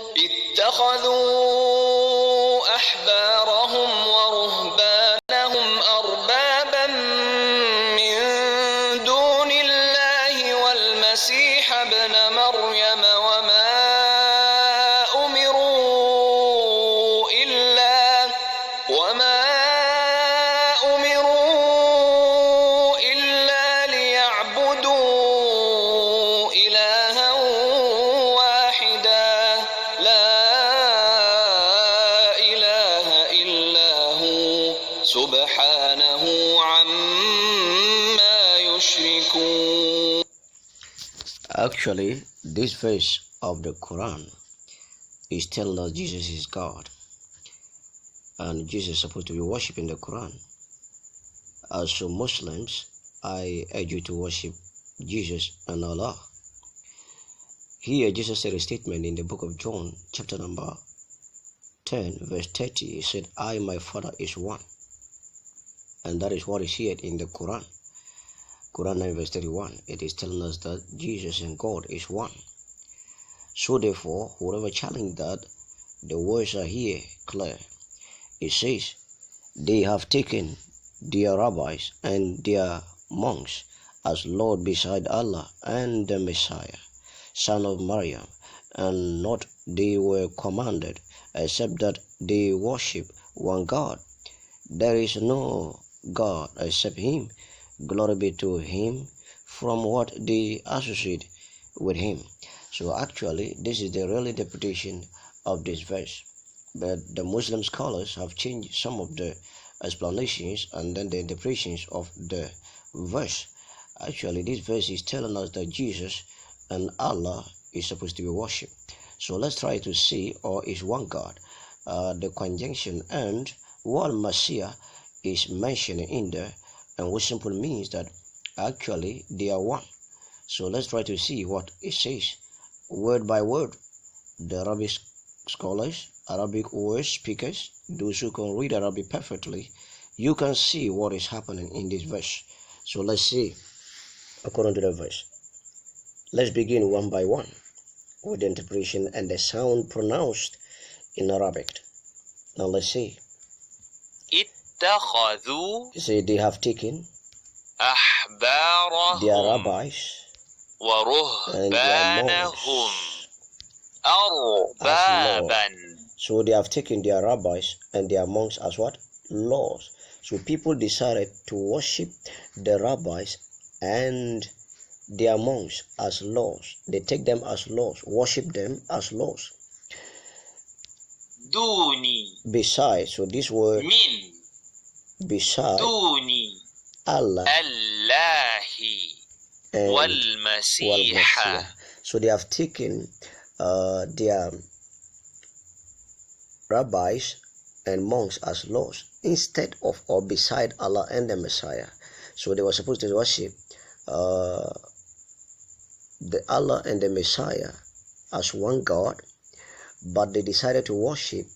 اتخذوا أحبارهم ورهبانهم أربابا من دون الله والمسيح ابن مريم وما أمروا إلا ليعبدوا إلها واحدا لا إله إلا هو سبحانه عما يشركون. Actually, this verse of the Quran is telling us Jesus is God. And Jesus is supposed to be worshipped in the Quran. As for Muslims, I urge you to worship Jesus and Allah. Here, Jesus said a statement in the book of John, chapter number 10, verse 30. He said, I, my Father, is one. And that is what is here in the Quran. Quran 9, verse 31. It is telling us that Jesus and God is one. So therefore, whoever challenge that, the words are here clear. It says, they have taken their rabbis and their monks as Lord beside Allah and the Messiah, son of Maryam, and not they were commanded, except that they worship one God. There is no God except Him. Glory be to Him from what they associate with Him. So actually, this is the real interpretation of this verse. But the Muslim scholars have changed some of the explanations and then the interpretations of the verse. Actually, this verse is telling us that Jesus and Allah is supposed to be worshipped. So let's try to see, or is one God. The conjunction and wal Messiah is mentioned in there, and which simply means that actually they are one. So let's try to see what it says word by word. The Arabic scholars, Arabic word speakers, those who can read Arabic perfectly, you can see what is happening in this verse. So let's see according to the verse. Let's begin one by one with the interpretation and the sound pronounced in Arabic. Now let's see. اتخذوا, say they have taken أحبارهم their rabbis and their monks أربابا. So they have taken their rabbis and their monks as what? Laws. So people decided to worship the rabbis and their monks as laws. They take them as laws, worship them as laws. Duni. Besides, so this word Min. beside Duni. Allah Allahi. and Wal Masiha. So they have taken their rabbis and monks as laws instead of or beside Allah and the Messiah. So they were supposed to worship the Allah and the Messiah as one God, but they decided to worship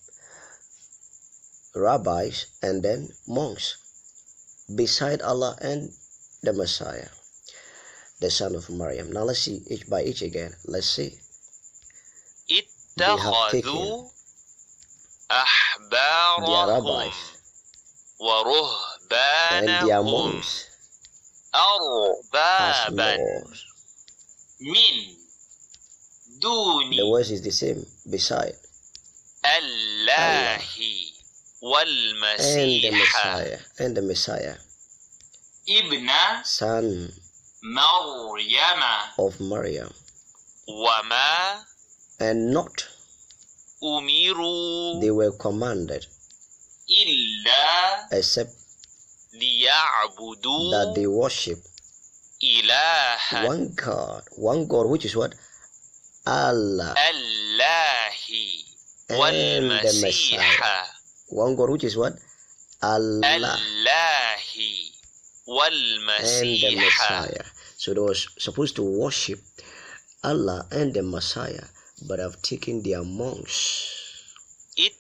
rabbis and then monks beside Allah and the Messiah, the son of Maryam. Now let's see each by each again. Let's see. They have taken their rabbis and their monks as laws. Min. Duni. The words is the same, beside Allahi. Wal Masiha. And the Messiah, Ibna. son Maryama. of Maryam, Wama. and not Umiru. they were commanded Illa. except Liya'budu. that they worship Ilaha. one God, which is what? Allah Allahi. and Wal the Masiha. Messiah. One God, which is what? Allah Allahi. Wal and the Masiha. Messiah. So they were supposed to worship Allah and the Messiah, but have taken their monks and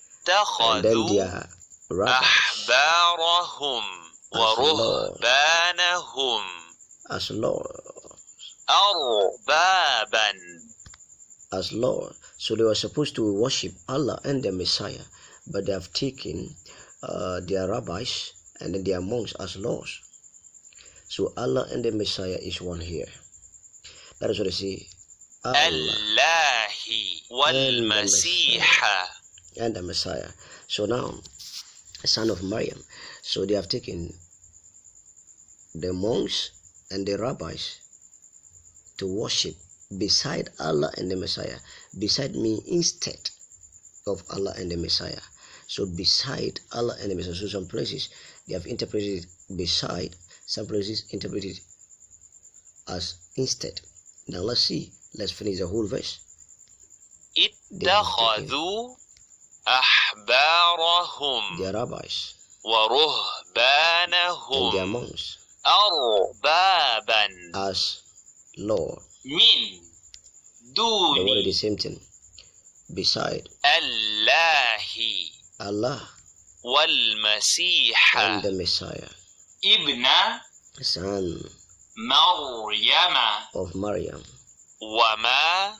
then اتخذوا their rabbis أحبارهم ورهبانهم as laws. أربابا as Lord. So they were supposed to worship Allah and the Messiah, but they have taken their rabbis and then their monks as lords. So Allah and the Messiah is one here. That is what they say. Allah and the Messiah. So now, son of Maryam. So they have taken the monks and the rabbis to worship beside Allah and the Messiah. Beside me instead of Allah and the Messiah. So beside Allah and the Messiah. So some places they have interpreted beside, some places interpreted as instead. Now let's see. Let's finish the whole verse. اتخذوا أحبارهم Their rabbis and ورهبانهم their monks أربابا as Lord. من The word is دون the same thing. Beside الله Allah والمسيح and the Messiah, ابن son مريم of Maryam, وما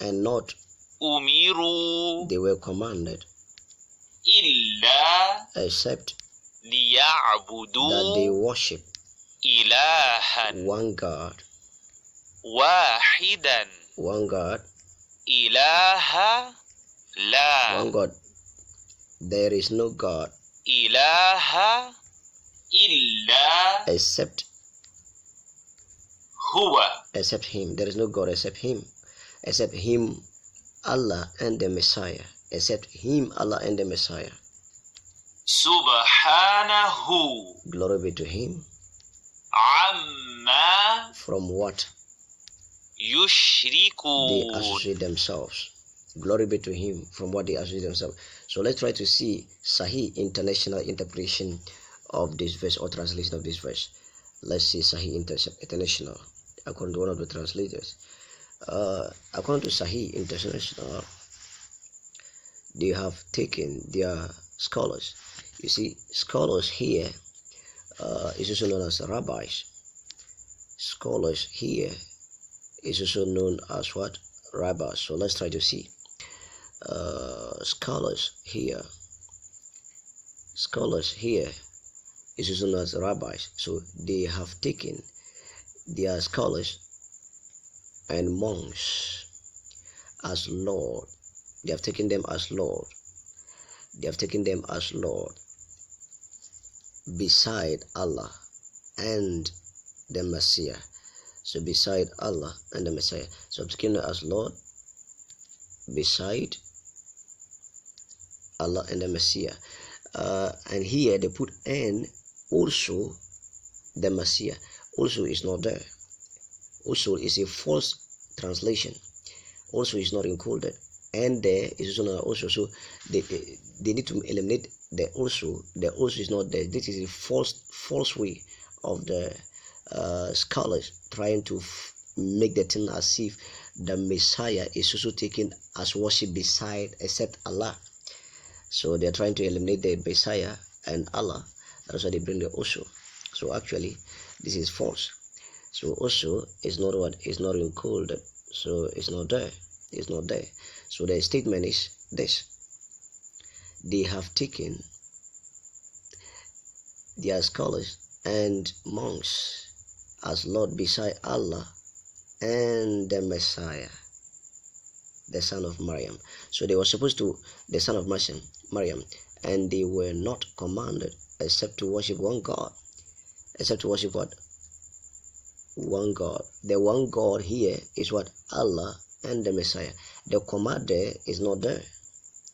and not أمروا they were commanded إلا except that they ليعبدوا worship إلها one God, واحدا one God, إله لا one God. There is no God إله إلا except هو Him. There is no God except Him, Allah and the Messiah, except Him, Allah and the Messiah. سبحانه Glory be to Him عما from what they يشركون. associate themselves. Glory be to Him from what they associate themselves. So let's try to see Sahih International interpretation of this verse or translation of this verse. Let's see Sahih International according to one of the translators. According to Sahih International, they have taken their scholars. You see, scholars here is also known as rabbis. Scholars here is also known as what? Rabbis. So let's try to see. Scholars here is also known as rabbis. So they have taken their scholars and monks as Lord. They have taken them as Lord. They have taken them as Lord beside Allah and the Messiah. So beside Allah and the Messiah. So I'm taking them as Lord beside Allah and the Messiah. And here they put and also the Messiah. Also is not there. Also is a false translation. Also is not included. And there is also not also. So they need to eliminate the also. The also is not there. This is a false way of the scholars trying to make the thing as if the Messiah is also taken as worship beside except Allah. So they are trying to eliminate the Messiah and Allah. That's why they bring the also. So actually, this is false. So also is not what is not included. So it's not there. It's not there. So the statement is this: they have taken their scholars and monks as Lord beside Allah and the Messiah, the son of Maryam. So they were supposed to the son of Maryam, and they were not commanded except to worship one God. Except to worship what? One God. The one God here is what? Allah and the Messiah. The command there is not there.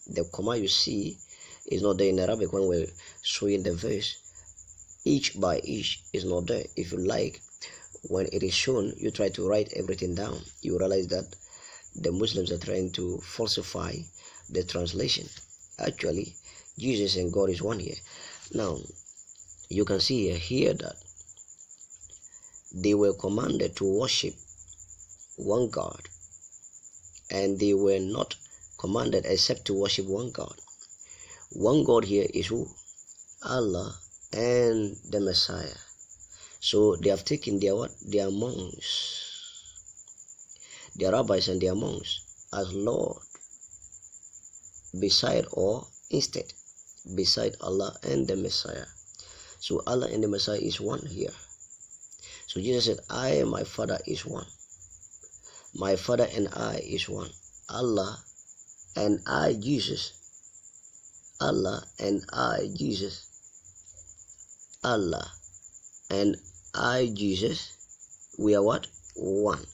The command you see is not there in Arabic when we're showing the verse. Each by each is not there. If you like, when it is shown, you try to write everything down. You realize that the Muslims are trying to falsify the translation. Actually, Jesus and God is one here. Now, you can see here that they were commanded to worship one God, and they were not commanded except to worship one God. One God here is who? Allah and the Messiah. So they have taken their what? Their monks. their rabbis and their monks as Lord beside or instead beside Allah and the Messiah. So Allah and the Messiah is one here. So Jesus said, I and my Father is one. My Father and I is one. Allah and I, Jesus. Allah and I, Jesus. Allah and I, Jesus. We are what? One.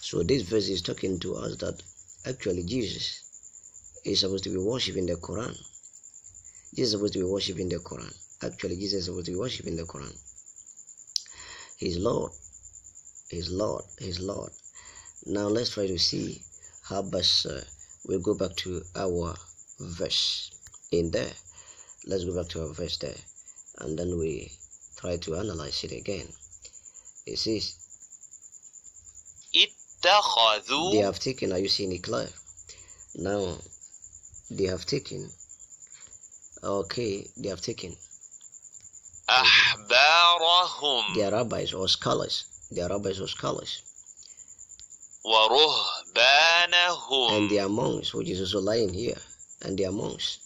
So this verse is talking to us that actually Jesus is supposed to be worshipped in the Quran. Jesus is supposed to be worshipped in the Quran. Actually, Jesus is supposed to be worshipped in the Quran. He's Lord. He's Lord. He's Lord. Now let's try to see how best we'll go back to our verse in there. Let's go back to our verse there. And then we try to analyze it again. It says, اتخذوا. they have taken, are you seeing it clear? Now, they have taken, okay, they have taken أحبارهم their rabbis or scholars, their rabbis or scholars, ورهبانهم and their monks, which is also lying here, and their monks,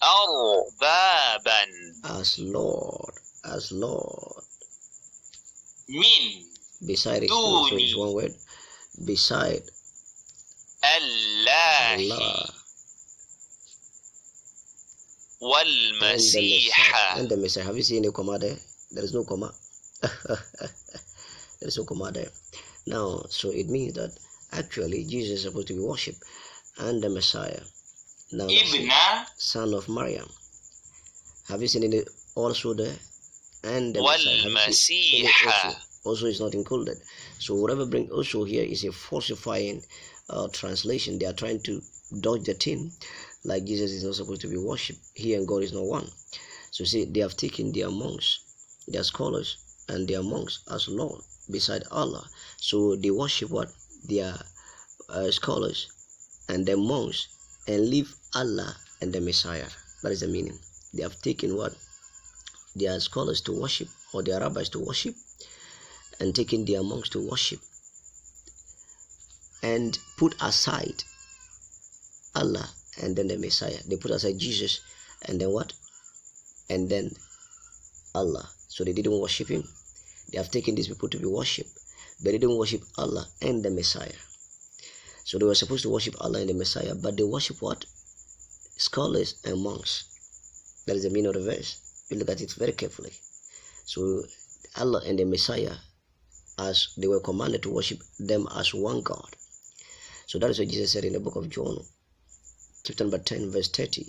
أربابا as Lord, من beside it, so it's one word, beside الله Allah والمسيح. and the Messiah. Have you seen a comma there? There is no comma. There is no comma there. Now, so it means that actually Jesus is supposed to be worshipped, and the Messiah. Now, Ibn son of Maryam. Have you seen it also there? And the Messiah. Have you seen it also is not included. So whatever bring also here is a falsifying translation. They are trying to dodge the thing, like Jesus is not supposed to be worshipped here and God is not one. So see, they have taken their monks, their scholars and their monks as Lord beside Allah. So they worship what? Their scholars and their monks and leave Allah and the Messiah. That is the meaning. They have taken what? Their scholars to worship, or their rabbis to worship, and taken their monks to worship, and put aside Allah and then the Messiah. They put aside Jesus and then what? And then Allah. So they didn't worship him. They have taken these people to be worshipped, but they didn't worship Allah and the Messiah. So they were supposed to worship Allah and the Messiah, but they worship what? Scholars and monks. That is the meaning of the verse. You look at it very carefully. So Allah and the Messiah, as they were commanded to worship them as one God. So that is what Jesus said in the book of John, chapter number 10, verse 30.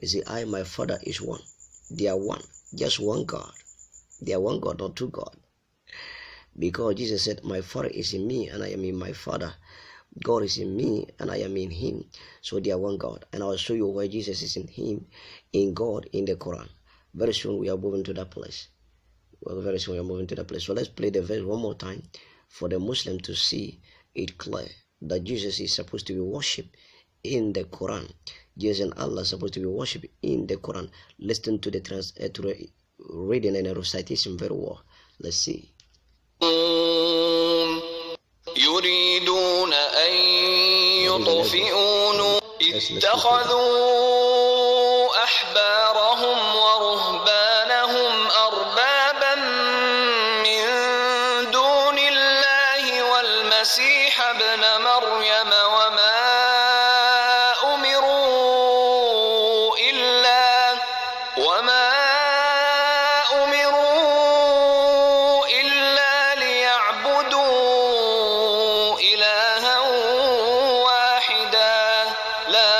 He said, I, my Father is one. They are one, just one God. They are one God, not two God. Because Jesus said, my Father is in me and I am in my Father. God is in me and I am in him. So they are one God. And I'll show you where Jesus is in him, in God, in the Quran. Very soon we are moving to that place. Well, very soon we are moving to that place. So let's play the verse one more time for the Muslim to see it clear that Jesus is supposed to be worshipped in the Quran. Jesus and Allah are supposed to be worshipped in the Quran. Listen to the reading and the recitation very well. Let's see. يريدون أن يطفئوا نور اتخذوا أحبارهم ورهبانهم أربابا من دون الله والمسيح ابن مريم وما أمروا إلا ليعبدوا إلها واحدا لا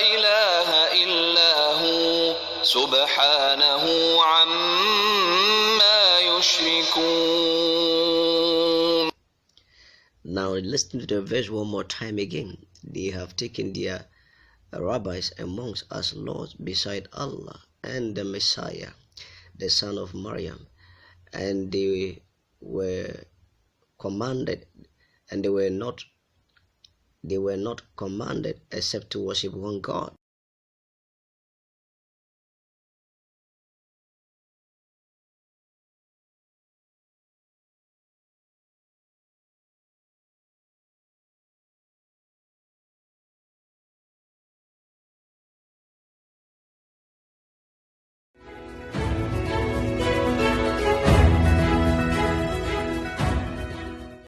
إله إلا هو سبحانه عما يشركون. Now listen to the verse one more time again. They have taken their rabbis and monks as lords beside Allah and the Messiah, the son of Maryam, and they were commanded, and they were not commanded except to worship one God.